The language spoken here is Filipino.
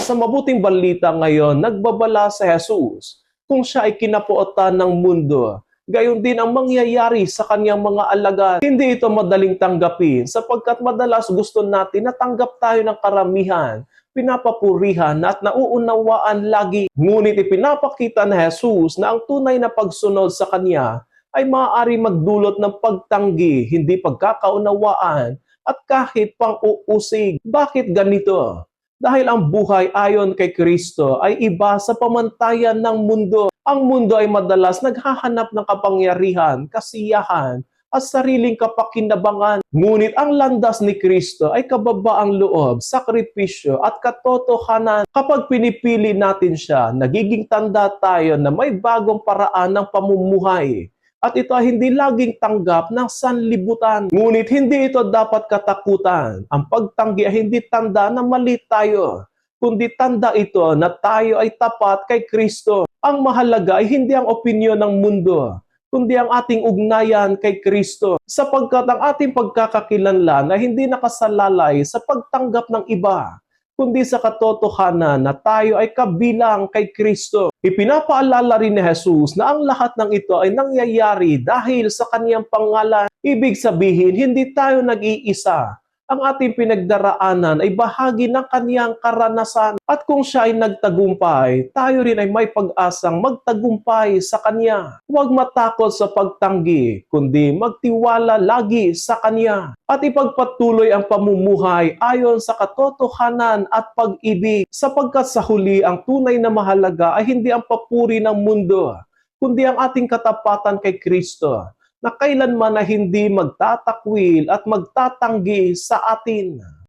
Sa mabuting balita ngayon, nagbabala si Jesus kung siya ay kinapuotan ng mundo. Gayon din ang mangyayari sa kanyang mga alagad. Hindi ito madaling tanggapin sapagkat madalas gusto natin na tanggap tayo ng karamihan, pinapapurihan at nauunawaan lagi. Ngunit ipinapakita ni Jesus na ang tunay na pagsunod sa kanya ay maaari magdulot ng pagtanggi, hindi pagkakaunawaan at kahit pang-uusig. Bakit ganito? Dahil ang buhay ayon kay Kristo ay iba sa pamantayan ng mundo. Ang mundo ay madalas naghahanap ng kapangyarihan, kasiyahan, at sariling kapakinabangan. Ngunit ang landas ni Kristo ay kababaang loob, sakripisyo at katotohanan. Kapag pinipili natin siya, nagiging tanda tayo na may bagong paraan ng pamumuhay. At ito ay hindi laging tanggap ng sanlibutan. Ngunit hindi ito dapat katakutan. Ang pagtanggi ay hindi tanda na mali tayo, kundi tanda ito na tayo ay tapat kay Kristo. Ang mahalaga ay hindi ang opinyon ng mundo, kundi ang ating ugnayan kay Kristo. Sapagkat ang ating pagkakakilanlan ay hindi nakasalalay sa pagtanggap ng iba, kundi sa katotohanan na tayo ay kabilang kay Kristo. Ipinapaalala rin ni Jesus na ang lahat ng ito ay nangyayari dahil sa kanyang pangalan. Ibig sabihin, hindi tayo nag-iisa. Ang ating pinagdaraanan ay bahagi ng kanyang karanasan. At kung siya ay nagtagumpay, tayo rin ay may pag-asang magtagumpay sa kanya. Huwag matakot sa pagtanggi, kundi magtiwala lagi sa kanya. At ipagpatuloy ang pamumuhay ayon sa katotohanan at pag-ibig. Sapagkat sa huli, ang tunay na mahalaga ay hindi ang papuri ng mundo, kundi ang ating katapatan kay Kristo, na kailanman na hindi magtatakwil at magtatanggi sa atin.